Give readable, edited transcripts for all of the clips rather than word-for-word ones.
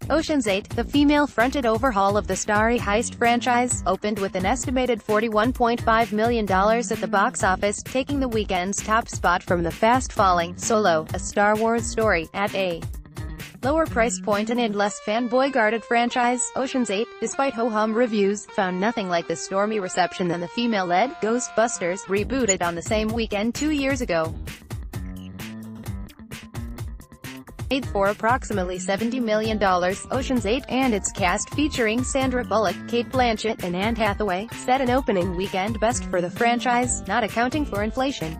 Ocean's 8, the female-fronted overhaul of the starry heist franchise, opened with an estimated $41.5 million at the box office, taking the weekend's top spot from the fast-falling Solo, a Star Wars story, at a lower price point and less fanboy-guarded franchise. Ocean's 8, despite ho-hum reviews, found nothing like the stormy reception than the female-led Ghostbusters, rebooted on the same weekend 2 years ago. Made for approximately $70 million, Ocean's 8, and its cast featuring Sandra Bullock, Cate Blanchett, and Anne Hathaway, set an opening weekend best for the franchise, not accounting for inflation.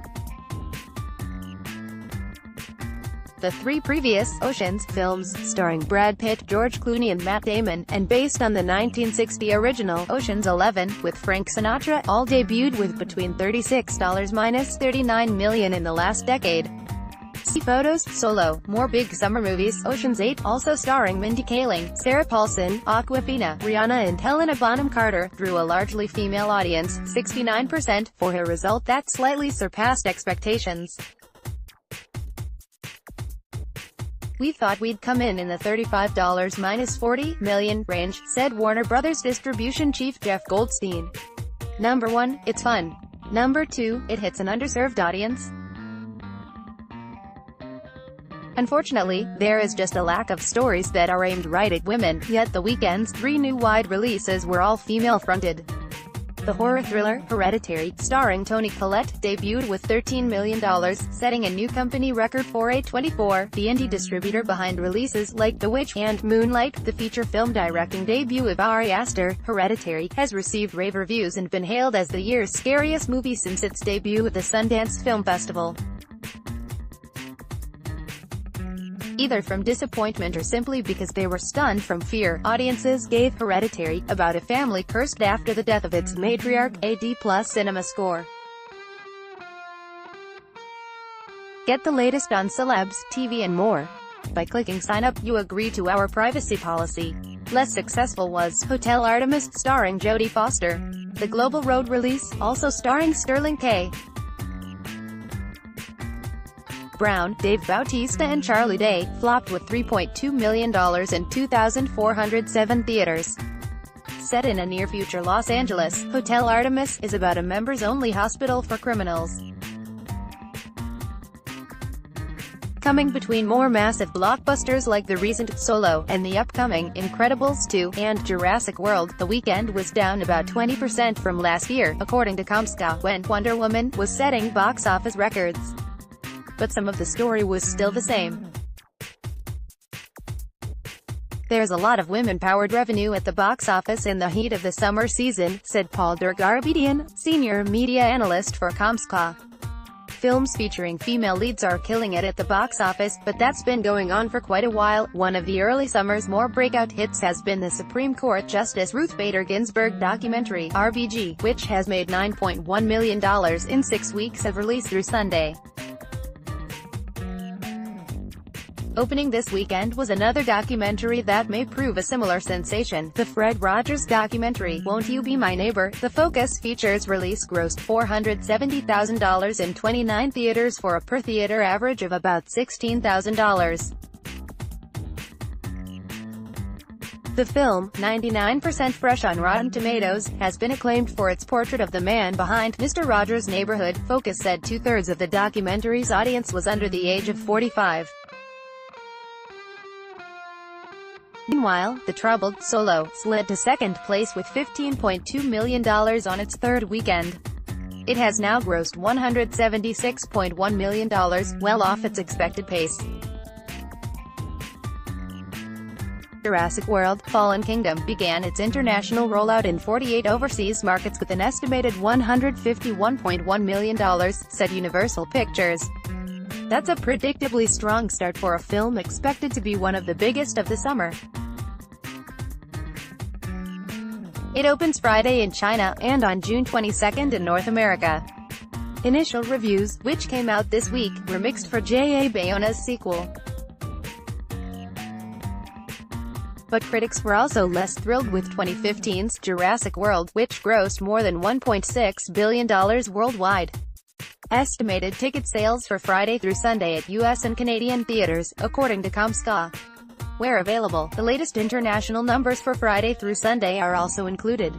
The three previous Oceans films, starring Brad Pitt, George Clooney and Matt Damon, and based on the 1960 original Ocean's 11, with Frank Sinatra, all debuted with between $36–39 million in the last decade. See photos. Solo, more big summer movies. Ocean's 8, also starring Mindy Kaling, Sarah Paulson, Awkwafina, Rihanna and Helena Bonham Carter, drew a largely female audience, 69%, for a result that slightly surpassed expectations. "We thought we'd come in the $35–40 million range," said Warner Bros. Distribution chief Jeff Goldstein. "Number 1, it's fun. Number 2, it hits an underserved audience. Unfortunately, there is just a lack of stories that are aimed right at women," yet the weekend's 3 new wide releases were all female-fronted. The horror thriller, Hereditary, starring Toni Collette, debuted with $13 million, setting a new company record for A24, the indie distributor behind releases like The Witch and Moonlight. The feature film directing debut of Ari Aster, Hereditary, has received rave reviews and been hailed as the year's scariest movie since its debut at the Sundance Film Festival. Either from disappointment or simply because they were stunned from fear, audiences gave Hereditary, about a family cursed after the death of its matriarch, a D+ cinema score. Get the latest on celebs, TV and more. By clicking sign up, you agree to our privacy policy. Less successful was Hotel Artemis, starring Jodie Foster. The global road release, also starring Sterling K. Brown, Dave Bautista and Charlie Day, flopped with $3.2 million in 2,407 theaters. Set in a near-future Los Angeles, Hotel Artemis is about a members-only hospital for criminals. Coming between more massive blockbusters like the recent Solo, and the upcoming Incredibles 2, and Jurassic World, the weekend was down about 20% from last year, according to Comscore, when Wonder Woman was setting box office records. But some of the story was still the same. "There's a lot of women-powered revenue at the box office in the heat of the summer season," said Paul Durgarbedian, senior media analyst for Comscore. "Films featuring female leads are killing it at the box office, but that's been going on for quite a while." One of the early summer's more breakout hits has been the Supreme Court Justice Ruth Bader Ginsburg documentary, RBG, which has made $9.1 million in 6 weeks of release through Sunday. Opening this weekend was another documentary that may prove a similar sensation, the Fred Rogers documentary, Won't You Be My Neighbor? The Focus Features release grossed $470,000 in 29 theaters for a per-theater average of about $16,000. The film, 99% fresh on Rotten Tomatoes, has been acclaimed for its portrait of the man behind Mr. Rogers' Neighborhood. Focus said 2/3 of the documentary's audience was under the age of 45. Meanwhile, the troubled Solo slid to second place with $15.2 million on its third weekend. It has now grossed $176.1 million, well off its expected pace. Jurassic World: Fallen Kingdom began its international rollout in 48 overseas markets with an estimated $151.1 million, said Universal Pictures. That's a predictably strong start for a film expected to be one of the biggest of the summer. It opens Friday in China, and on June 22 in North America. Initial reviews, which came out this week, were mixed for J.A. Bayona's sequel. But critics were also less thrilled with 2015's Jurassic World, which grossed more than $1.6 billion worldwide. Estimated ticket sales for Friday through Sunday at U.S. and Canadian theaters, according to Comscore. Where available, the latest international numbers for Friday through Sunday are also included.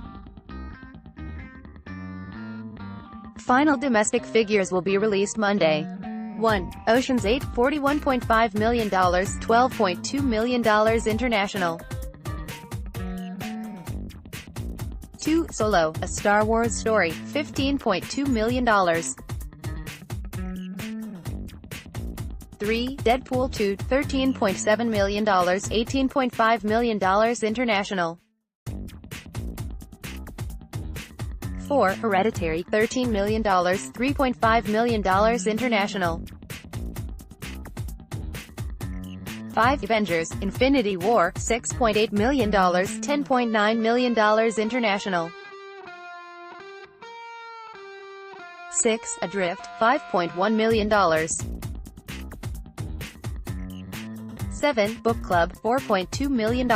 Final domestic figures will be released Monday. 1. Ocean's 8, $41.5 million, $12.2 million international. 2. Solo, a Star Wars story, $15.2 million. 3. Deadpool 2, $13.7 million, $18.5 million international. 4. Hereditary, $13 million, $3.5 million international. 5. Avengers: Infinity War, $6.8 million, $10.9 million international. 6. Adrift, $5.1 million. 7. Book Club, $4.2 million.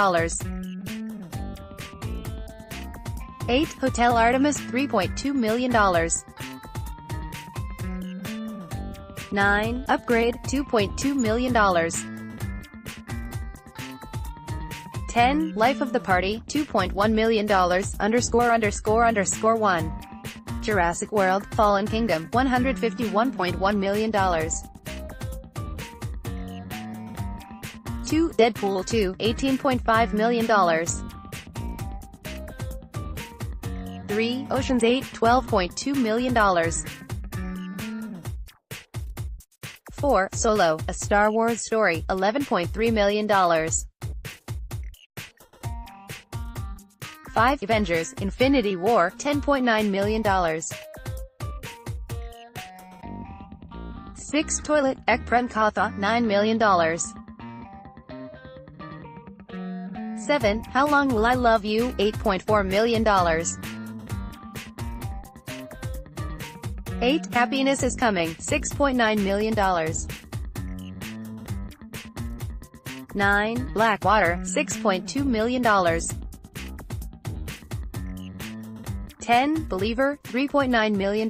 8. Hotel Artemis, $3.2 million. 9. Upgrade, $2.2 million. 10. Life of the Party, $2.1 million, ____1. Jurassic World: Fallen Kingdom, $151.1 million. 2. Deadpool 2, $18.5 million. 3. Ocean's 8, $12.2 million. 4. Solo, a Star Wars story, $11.3 million. 5. Avengers: Infinity War, $10.9 million. 6. Toilet, Ekprankatha, $9 million. 7. How Long Will I Love You, $8.4 million. 8. Happiness Is Coming, $6.9 million. 9. Blackwater, $6.2 million. 10. Believer, $3.9 million.